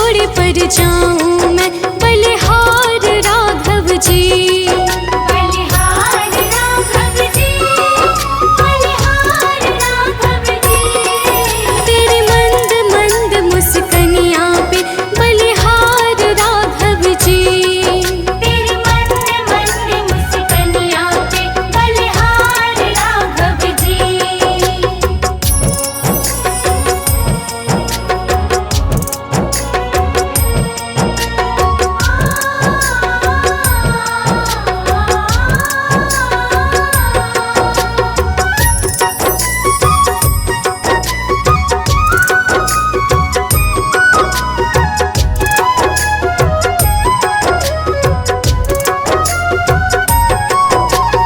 छोड़ पर जाऊं मैं बलिहार राघव जी। बलिहार राघव जी, बलिहार राघव जी। तेरी मंद मंद मुस्कनियां पे बलिहार राघव जी। तेरी मंद मंद मुस्कनियां पे बलिहार राघव जी।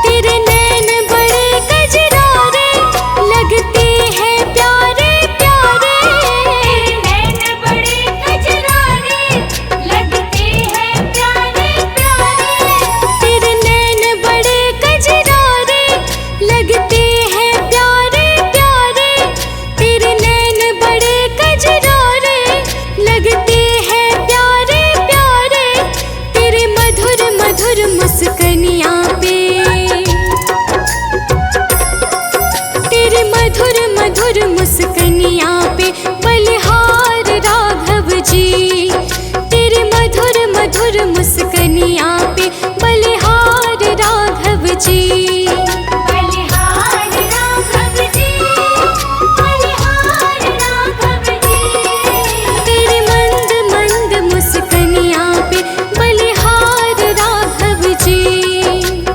तेरे नैन बड़े कजरारे लगते हैं प्यारे प्यारे। तेरे नैन बड़े कजरारे लगते हैं प्यारे प्यारे। तेरे नैन बड़े कजरारे लगते हैं प्यारे प्यारे। तेरे नैन बड़े कजरारे लगते हैं प्यारे प्यारे। तेरे मधुर मधुर मुस्कनियां पे, तेरे मधुर मधुर मुस्कनियां पे बलिहार राघव जी। तेरे मधुर मधुर मुस्कनियां पे बलिहार राघव जी। बलिहार राघव जी, बलिहार राघव जी। तेरे मंद मंद मुस्कनियां पे बलिहार राघव जी।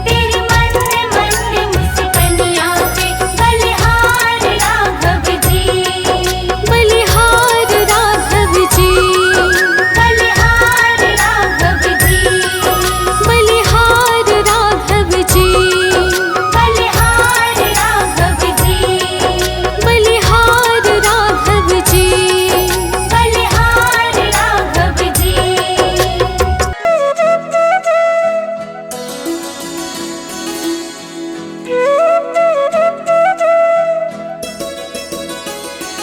तेरे मंद मंद मुस्कनियां पे बलिहार राघव जी। बलिहार राघव जी, बलिहार राघव जी। बलिहार राघव जी, बलिहार राघव जी। बलिहार राघव जी, बलिहार राघव जी।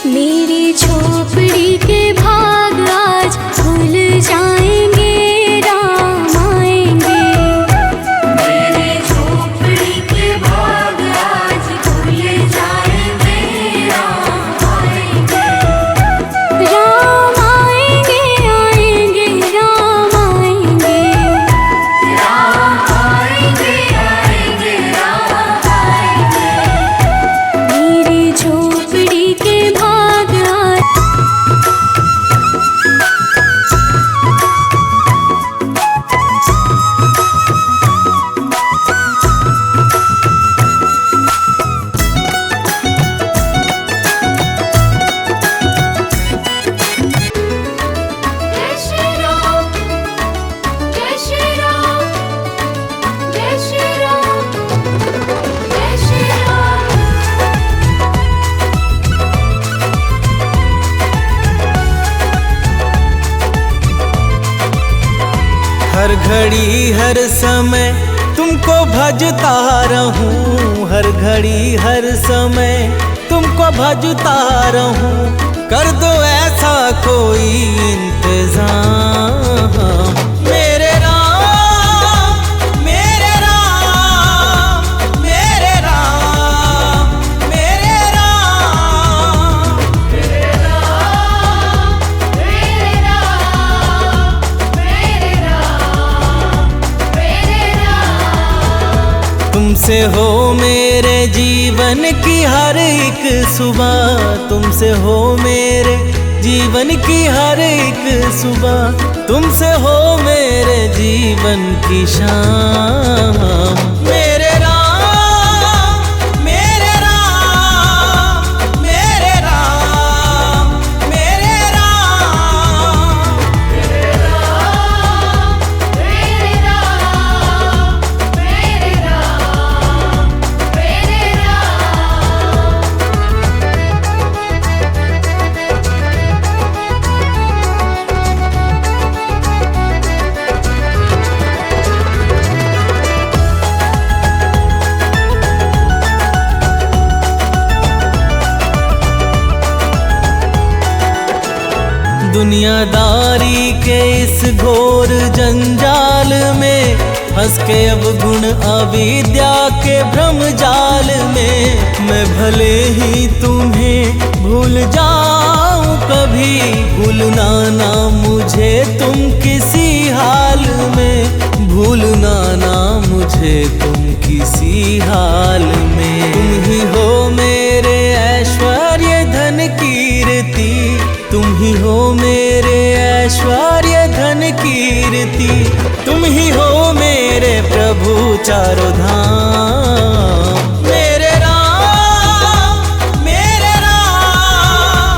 मेरी झोपड़ी के भाग आज खुल जाएंगे, राम आएंगे। मेरी झोपड़ी के भाग आज खुल जाएंगे, राम आएंगे। राम आएंगे, आएंगे, राम आएंगे। राम आएंगे, आएंगे, राम आएंगे। मेरी झोपड़ी के भाग आज जय श्री राम, जय श्री राम, जय श्री राम, जय श्री राम। हर घड़ी हर समय तुमको भजता रहूं, हर घड़ी हर समय तुमको भजता रहूं। कर दो ऐसा कोई इंतजाम। मेरे राम, मेरे राम, मेरे राम, मेरे राम। मेरे राम, मेरे राम, मेरे राम, मेरे राम। तुमसे हो मेरे जीवन की हर एक सुबह, तुमसे हो मेरे जीवन की हर एक सुबह, तुमसे हो मेरे जीवन की शाम। मेरे राम, मेरे राम, मेरे राम, मेरे राम। मेरे राम, मेरे राम, मेरे राम, मेरे राम। दुनियादारी के इस घोर जंजाल में फंस के अब गुण अविद्या के भ्रम जाल में मैं भले ही तुम्हें भूल जाऊं कभी भूलना ना मुझे तुम किसी हाल में भूलना ना मुझे तुम किसी हाल में। तुम ही हो मेरे ऐश्वर्य धन कीर्ति तुम ही हो मेरे ऐश्वर्य धन कीर्ति तुम ही हो मेरे प्रभु चारों धाम। मेरे राम मेरे राम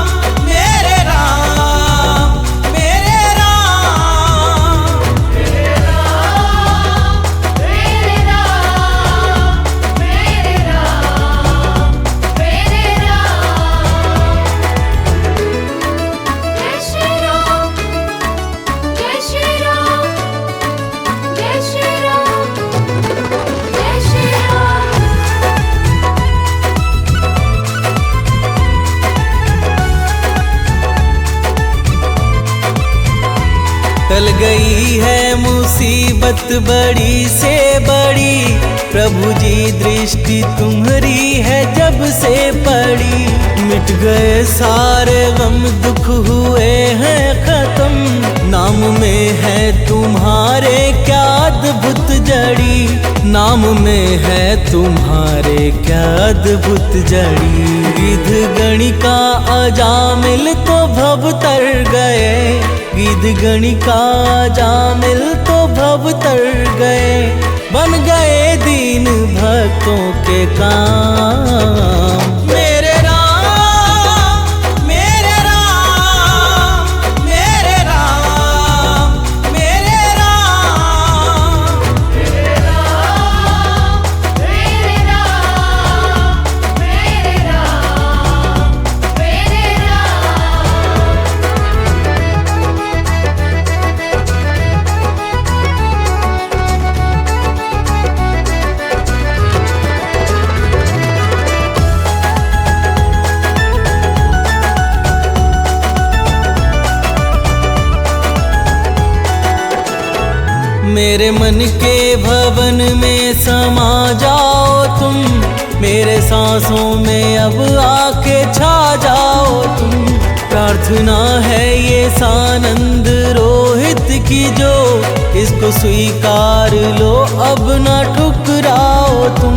मेरे राम मेरे राम मेरे राम मेरे राम मेरे राम मेरे राम। जय श्री राम जय श्री राम जय श्री राम जय श्री राम। टल गई है मुसीबत बड़ी से बड़ी प्रभु जी दृष्टि तुम्हारी है जब से पड़ी मिट गए सारे गम दुख हुए हैं खत्म नाम में है तुम्हारे क्या अद्भुत जड़ी नाम में है तुम्हारे क्या अद्भुत जड़ी। गिद्ध गणिका अजामिल तो भव तर गए गिद्ध गणिका अजामिल तो भव तर गए बन गए दीन भक्तों के काम। मेरे राम मेरे राम मेरे राम मेरे राम मेरे राम मेरे राम मेरे राम मेरे राम। मेरे मन के भवन में समा जाओ तुम मेरे सांसों में अब आके छा जाओ तुम। प्रार्थना है ये सानंद रोहित की जो इसको स्वीकार लो अब ना ठुकराओ तुम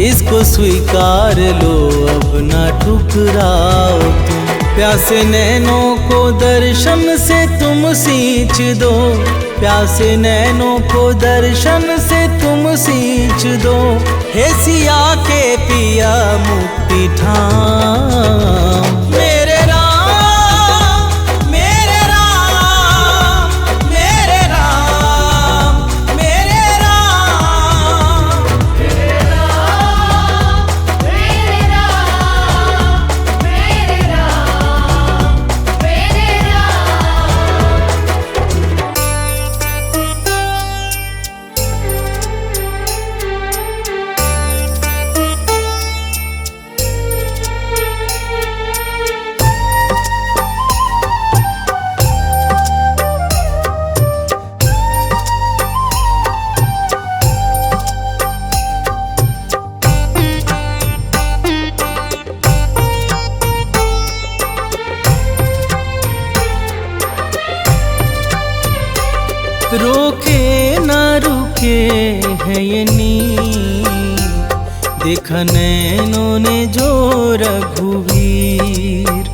इसको स्वीकार लो अब ना ठुकराओ तुम। प्यासे नैनों को दर्शन से तुम सींच दो प्यासे नैनों को दर्शन से तुम सींच दो हे सिया के पिया मुक्ति ठाम। मेरे राम मेरे राम मेरे राम मेरे राम मेरे राम मेरे राम मेरे राम मेरे राम। रोके न रुके है ये नीर देखा नैनों ने जो रघुवीर।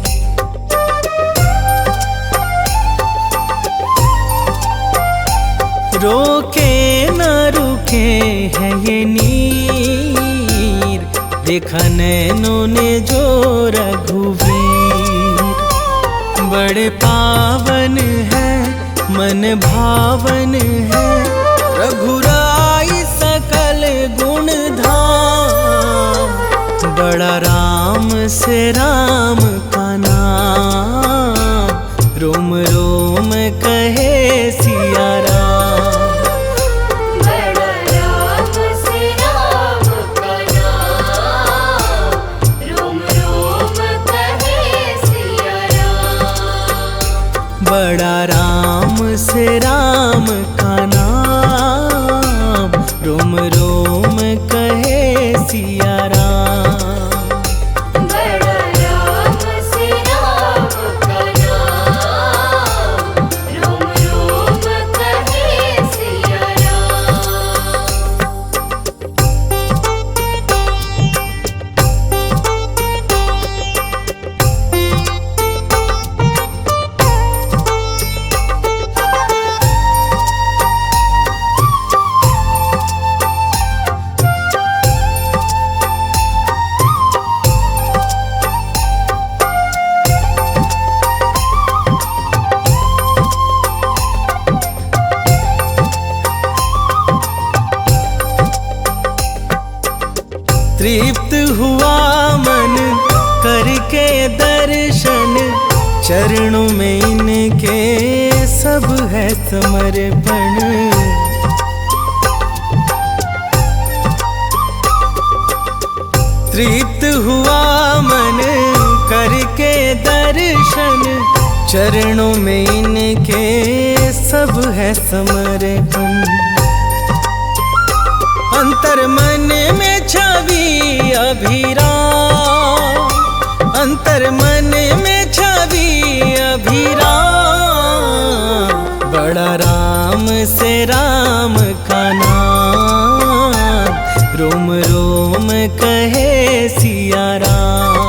रोके न रुके है ये नीर देखा नैनों ने जो रघुवीर। बड़े पावन है मन भावन है रघुराई सकल गुण धाम। बड़ा राम से राम का नाम रोम रोम कहे सिया राम। बड़ा राम से राम का नाम रोम रोम कहे सिया राम। राम से राम का नाम, रोम रोम कहे सिया राम। बड़ा राम से राम का नाम, रोम रोम कहे सिया राम। तृप्त हुआ मन करके दर्शन, चरणों में इनके सब है समर्पण। तृप्त हुआ मन करके दर्शन, चरणों में इनके सब है समर्पण। अंतर मन में छवि अभिराम, अंतर मन में छवि अभिराम। बड़ा राम से राम का नाम, रोम रोम कहे सिया राम।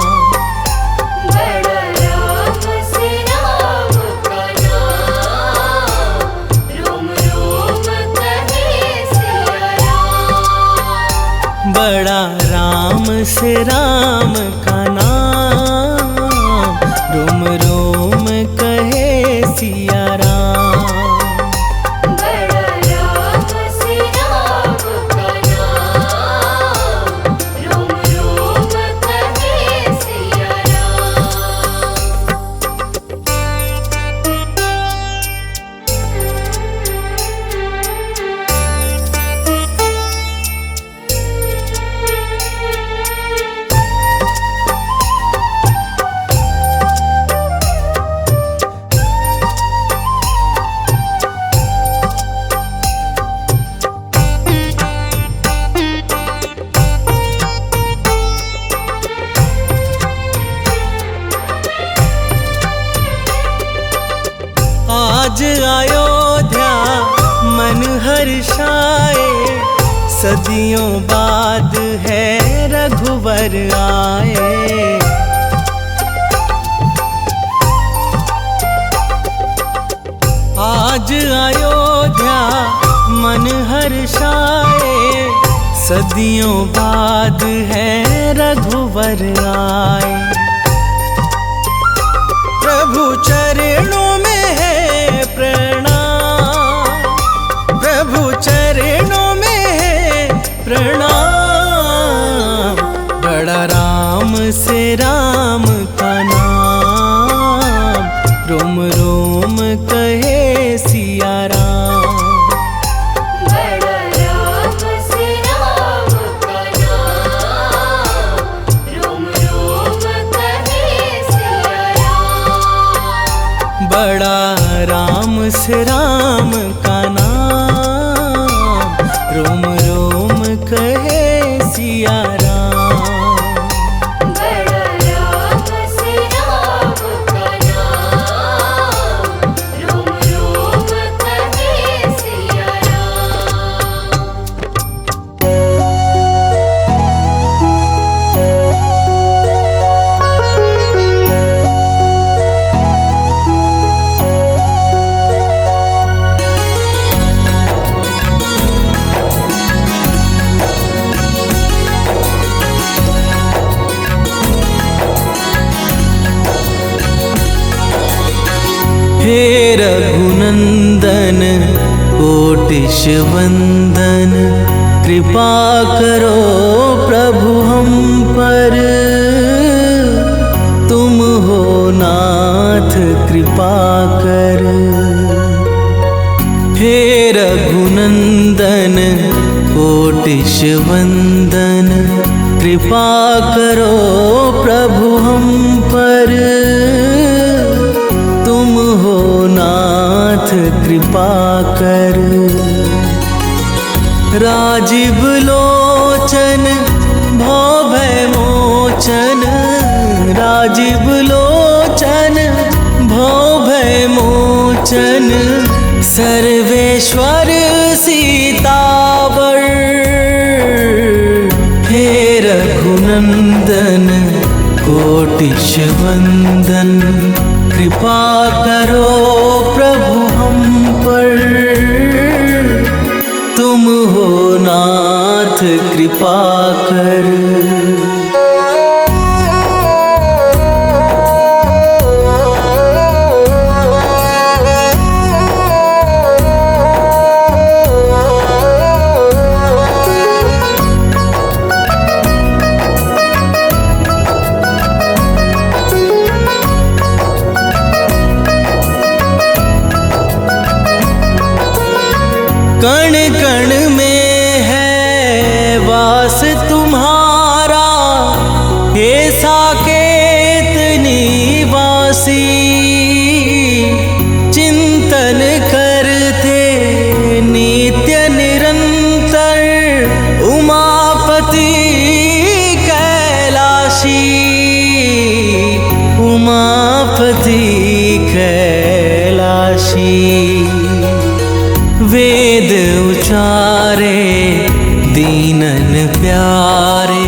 बड़ा राम से राम का नाम, रोम रोम कहे सिया राम। बड़ा राम से राम का नाम, रोम रोम कहे सिया राम। बड़ा राम से राम का नाम, रोम रोम कहे सिया राम। आज अयोध्या मन हर्षाए, सदियों बाद है रघुवर आए। आज अयोध्या मन हर्षाए, सदियों बाद है रघुवर आए। प्रभु चरणों में है प्रणाम, प्रभु चरणों में है प्रणाम। बड़ा राम से राम का नाम, रोम रोम कहे सिया राम। बड़ा राम से राम का नाम, रोम रोम कहे सिया राम। बड़ा राम से राम का नाम, रोम रोम कहे सिया राम। बड़ा राम से राम का नाम, रोम रोम कहे सिया राम। हे रघुनंदन कोटिश वंदन, कृपा करो प्रभु हम पर। तुम हो नाथ कृपा कर। हे रघुनंदन कोटिश वंदन, कृपा करो प्रभु हम पर। तुम हो नाथ कृपा कर। राजीव लोचन भव भय मोचन, राजीव लोचन भव भय मोचन, सर्वेश्वर सीतावर। हे रघुनंदन कोटिश वंदन, कृपा करो प्रभु हम पर। तुम हो नाथ कृपा कर। कण कण में है वास तुम्हारा, हे साकेत निवासी। चिंतन करते नित्य निरंतर, उमापति कैलाशी, उमापति कैलाशी। वेद उचारे दीनन प्यारे,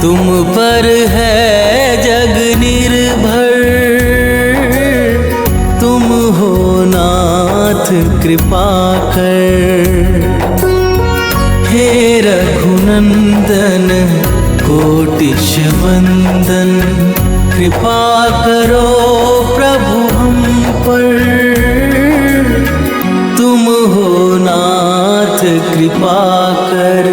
तुम पर है जग निर्भर। तुम हो नाथ कृपा कर। हे रघुनंदन कोटिश वंदन, कृपा करो प्रभु हम पर। तुम हो नाथ कृपा कर।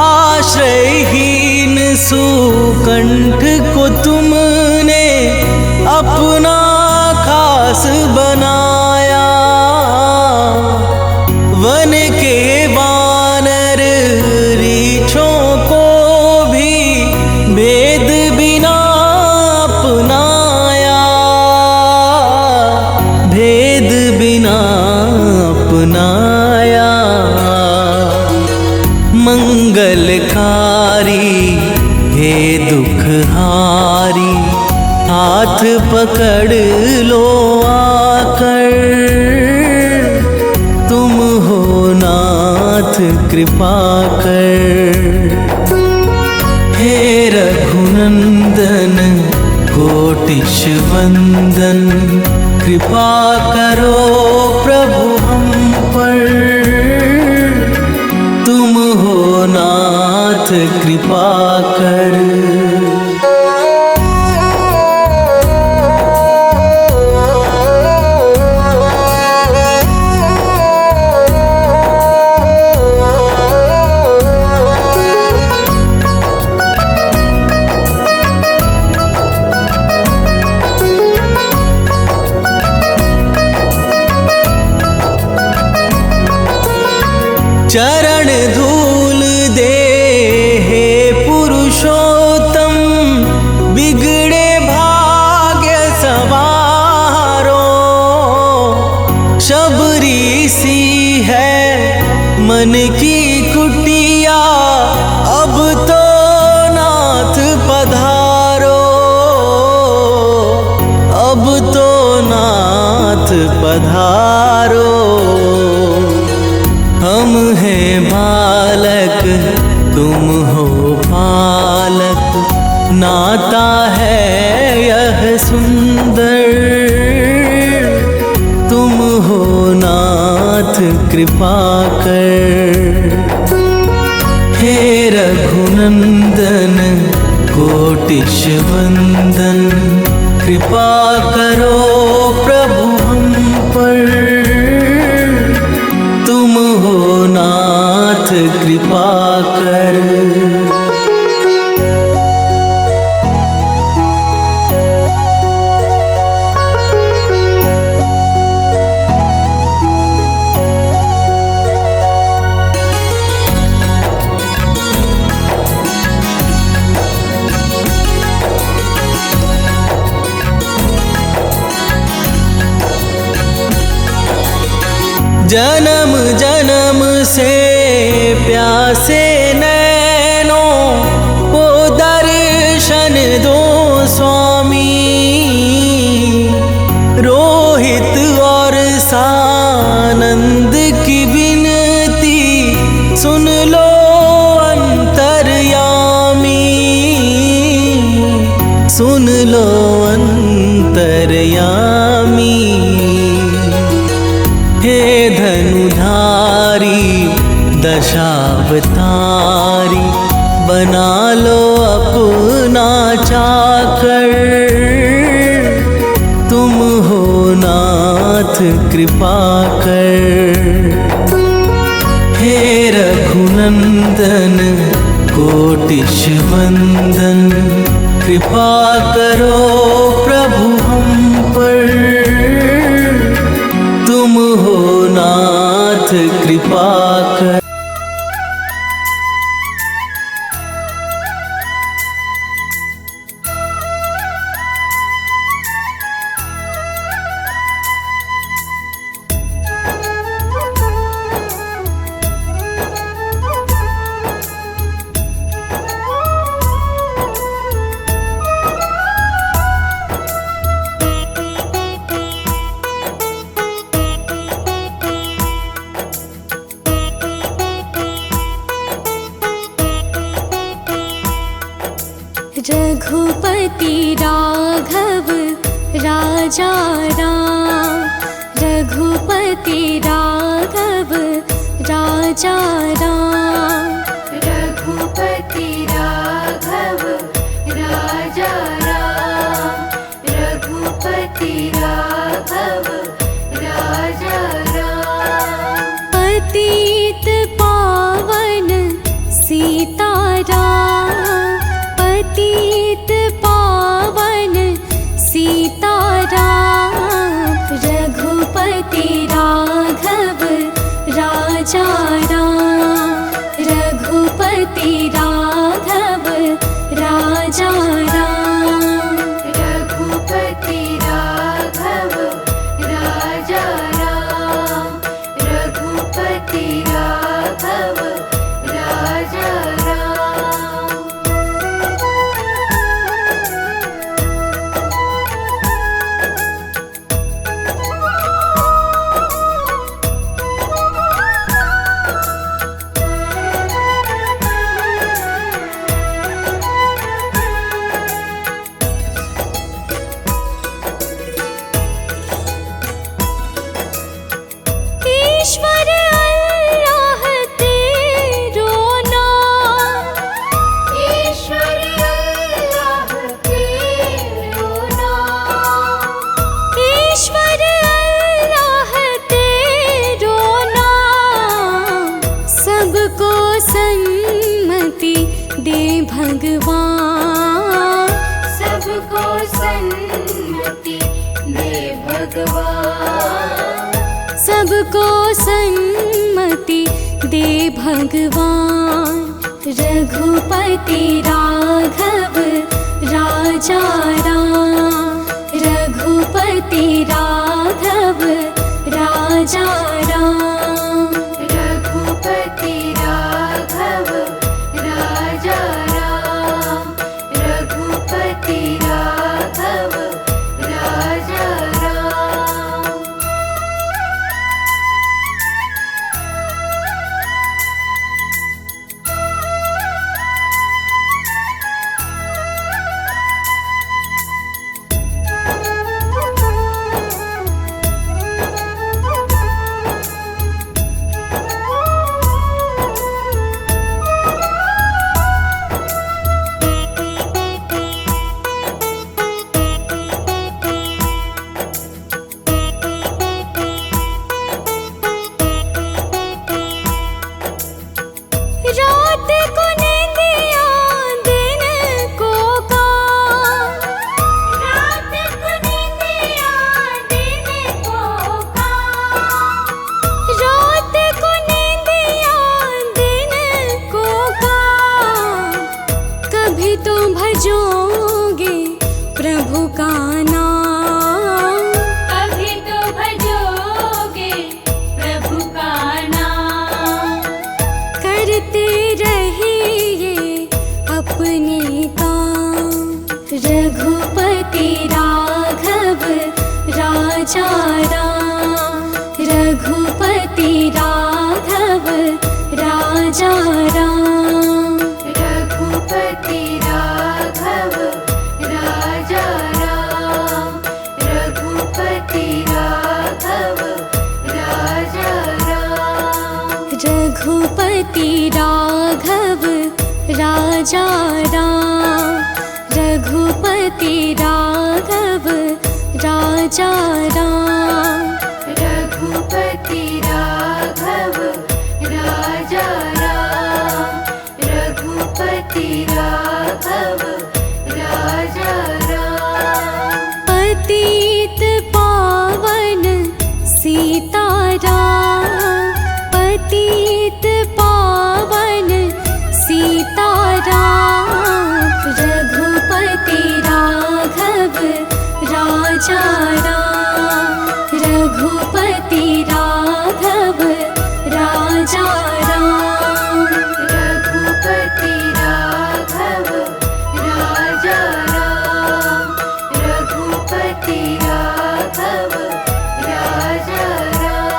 आश्रयहीन सुकंठ को तुमने अपना खास बनाया। वन के वानर रीछों को भी भेद बिना अपनाया, भेद बिना अपनाया। मंगलकारी हे दुखहारी, हाथ पकड़ लो आकर। तुम हो नाथ कृपा कर। हे रघुनंदन कोटिश वंदन, कृपा करो प्रभु हम पर। तुम हो नाथ कृपा कर। चरण धूल दे हे पुरुषोत्तम, बिगड़े भाग्य सवारो। शबरी सी है मन की कुटिया, अब तो नाथ पधारो, अब तो नाथ पधारो। हम हैं बालक तुम हो पालक, नाता है यह सुंदर। तुम हो नाथ कृपा कर। हे रघुनंदन कोटिश वंदन, कृपा करो प्रभु हम पर। तुम हो नाथ कृपा कर। जन्म जन्म से प्यासे नैनों को दर्शन दो स्वामी। रोहित और सानंद की विनती सुन लो अंतर्यामी, सुन लो अंतर्यामी। हे धनुधारी दशावतारी, बना लो अपना चाकर। तुम हो नाथ कृपा कर। हे रघुनंदन कोटिश वंदन, कृपा करो प्रभु हम पर। तुम हो नाथ कृपा कर। रघुपति राघव राजा राम, रघुपति राघव राजा राम। रघुपति राघव राजा राम, रघुपति राघव राजा राम। पतित पावन सीताराम, पतित पावन सीताराम। रघुपति राघव राजा राम, रघुपति राघव राजा राम। रघुपति राघव राजा राम, रघुपति राघव राजा राम। ईश्वर अल्लाह तेरो नाम, ईश्वर अल्लाह तेरो नाम, ईश्वर अल्लाह तेरो नाम। सबको सन्मति दे भगवान, सबको सन्मति दे भगवान, सबको सन्मति दे भगवान। रघुपति राघव राजा राम, रघुपति राघव राजा राम। रघुपति राघव राजा राम, रघुपति राघव राजा राम। राजा राम। रघुपति राघव राजा राम। रघुपति राघव राजा राम। रघुपति राघव राजा राम। पतित पावन सीताराम। पतित पावन सीताराम। रघुपति राघव राजा राम। रघुपति राघव राजा राम। रघुपति राघव राजा राम। रघुपति राघव राजा राम।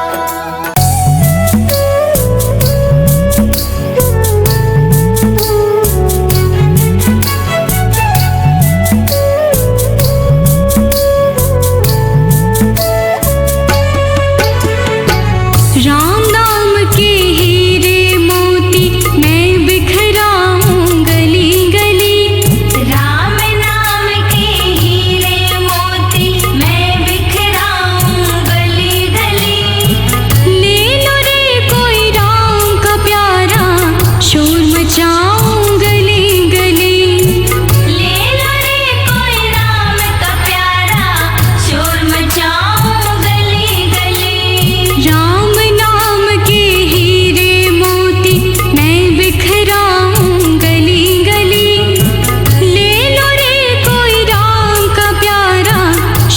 राम नाम के हीरे मोती मैं बिखराऊं गली गली। राम नाम के हीरे मोती मैं बिखराऊं गली गली। ले लो रे कोई राम का प्यारा शोर मचाऊं गली गली। ले लो रे कोई राम का प्यारा शोर मचाऊं गली गली। राम नाम के हीरे मोती मैं बिखराऊं गली गली। ले लो रे कोई राम का प्यारा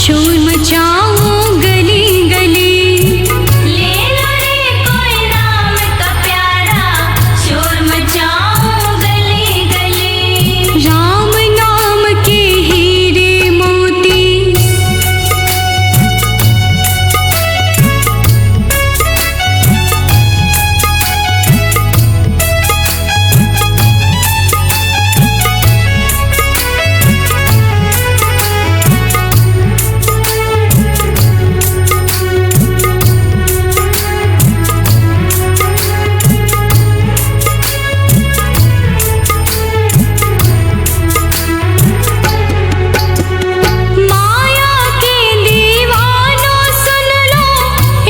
शोर मचाऊं गली गली। ले लो रे कोई राम का प्यारा शोर मचाऊं गली गली। राम नाम के हीरे मोती। माया के दीवानों सुन लो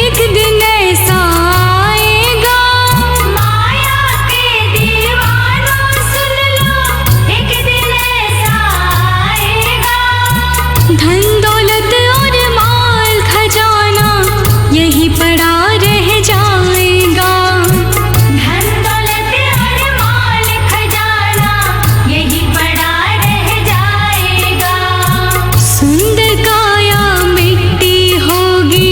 एक दिन ऐसा आएगा। माया के दीवानों सुन लो एक दिन ऐसा आएगा। धन दौलत और माल खजाना यही पड़ा रह जाएगा। धन दौलत और माल खजाना यही पड़ा रह जाएगा। सुंदर काया मिट्टी होगी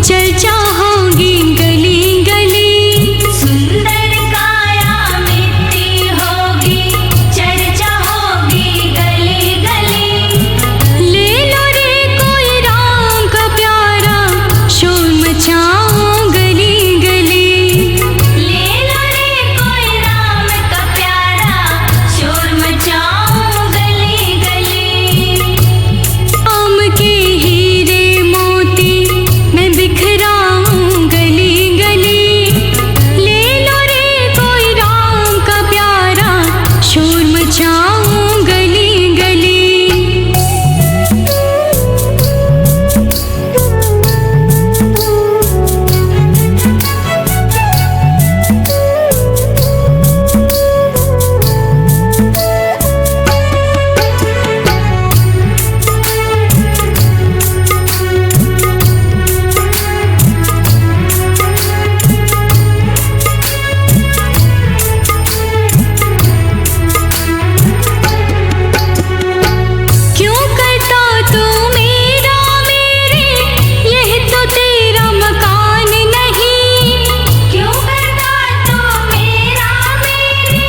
चर्चा होगी गली गली। सुंदर काया मिट्टी होगी चर्चा होगी गली गली। ले लो रे कोई राम का प्यारा शोर मचाऊं गली गली। ले लो रे कोई राम का प्यारा शोर मचाऊं गली गली। राम के हीरे मोती मैं बिखराऊं गली गली। ले लो रे कोई राम का प्यारा शोर मचाऊं गली गली। क्यों करता तू मेरा मेरे यह तो तेरा मकान नहीं। क्यों करता तू मेरा मेरे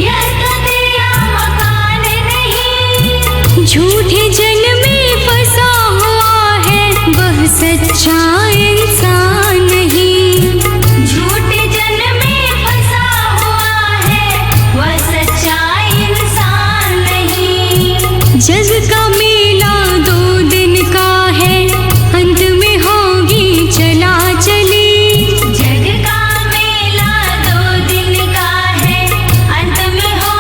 यह तो तेरा मकान नहीं। झूठे जन में फंसा हुआ है वह सच्चा इंसान नहीं। झूठे जन में फंसा हुआ है वह सच्चा इंसान नहीं। जग का मेला 2 दिन का है अंत में होगी चला चली। जग का मेला 2 दिन का है अंत में हो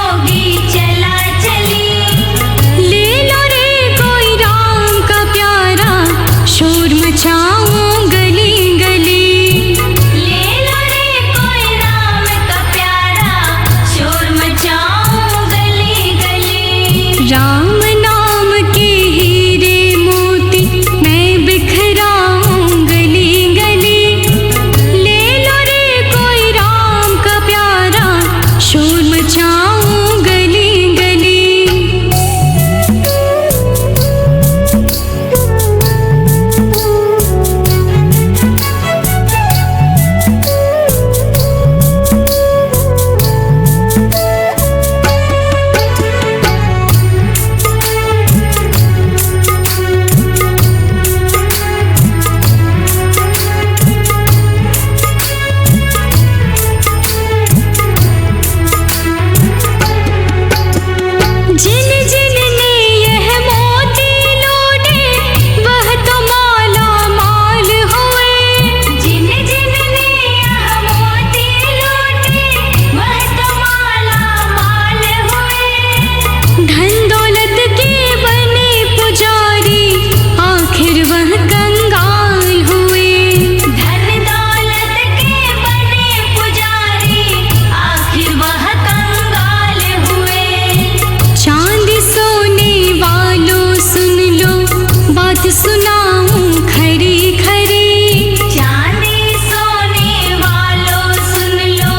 बात सुनाऊं खरी खरी। चांदी सोने वालों सुन लो,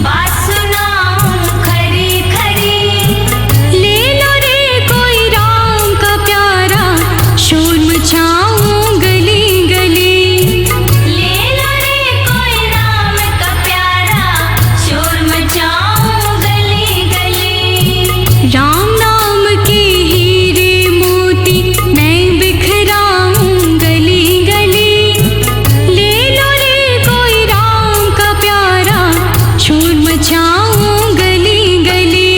बात सुनाऊं खरी खरी। ले लो रे कोई राम का प्यारा, शोर मचाऊं गली गली। ले लो रे कोई राम का प्यारा, शोर मचाऊं गली गली। राम नाम के हीरे मोती मैं बिखराऊं गली गली। ले लो रे कोई राम का प्यारा, शोर मचाऊं गली गली।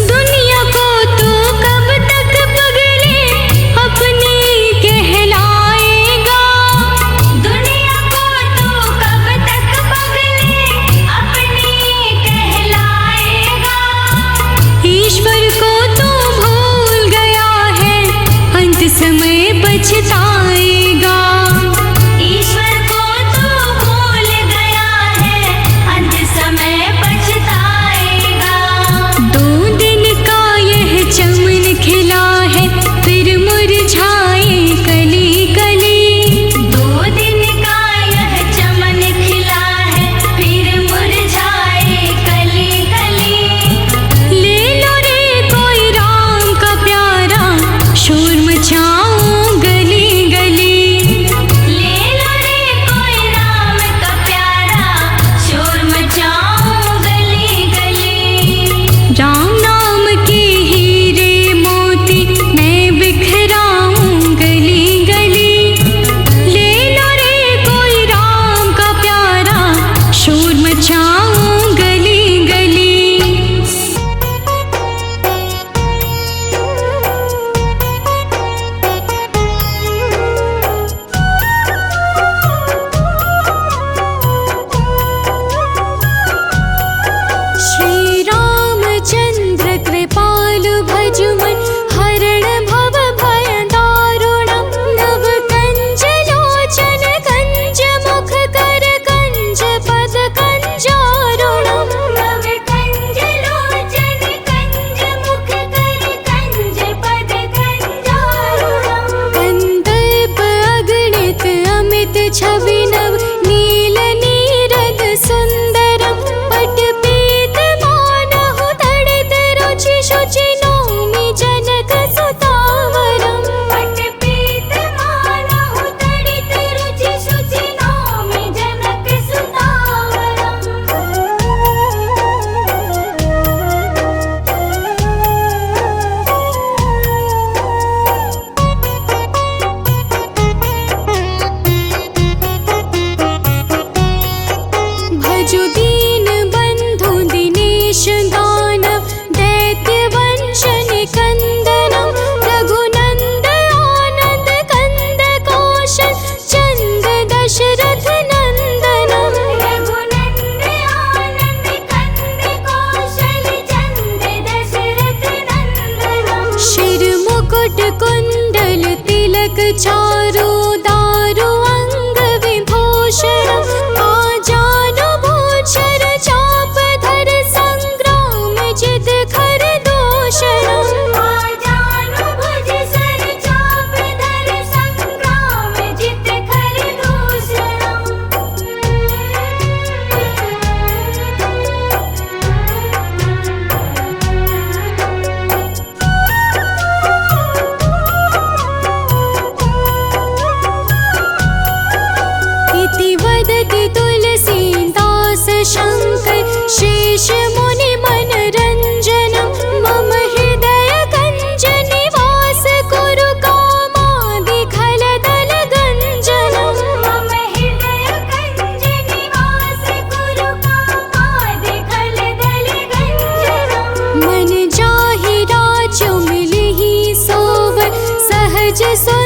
दुनिया को तो कब तक पगले अपनी कहलाएगा। दुनिया को तो कब तक पगले अपनी कहलाएगा। ईश्वर को तो भूल गया है, अंत समय पछताएगा। ईश्वर को तो भूल गया है, अंत समय पछताएगा। 2 दिन का यह चमन खिला है, फिर मुरझाए कली कली। 2 दिन का यह चमन खिला है, फिर मुरझाए कली कली। ले लो रे कोई राम का प्यारा, शोर मचाऊं गली गली। ले लो रे कोई राम का प्यारा, शोर मचाऊं गली गली। राम नाम के हीरे मोती मैं बिखराऊं गली गली। ले लो रे कोई राम का प्यारा, शोर मचाऊं गली गली। श्री रामचंद्र कृपालु भजुमन, हरण भव भय दारुणम। नव कंज लोचन कंज मुख कर, कंज पद कंजारुणम। नव कंज लोचन कंज मुख कर, कंज पद कंजारुणम। कंदर्प अगणित अमित छवि नव, नील नीरद सुंदरम। पट पीत मानहु तड़ित रुचि शुचि, नौमि जनक सुतावरम। पट पीत मानहु तड़ित रुचि शुचि, नौमि जनक सुतावरम। भजु दीन बंधु दिनेश दानव, दैत्य वंशन कंदनम। रघुनंद आनंद कंद कौशल, चंद दशरथ नंदनम। रघुनंद आनंद कंद कौशल, चंद दशरथ नंदनम। शिर मुकुट कुंडल तिलक चारु, दारु अंग विभूषण। आजानु भूषण चाप धर, संग्राम जित खर दूषण। आजानु भुज सर चाप धर, संग्राम जित खर दूषणम। इति वदति तुलसीदास शंकर, शेष मुनि मनरंजनम। मम हृदय कंज निवास कुरु, कामादि खलदल गंजनम। मम हृदय कंज निवास कुरु, कामादि खलदल गंजनम। मन जाहि राजु मिलहि सोवर, सहज सुर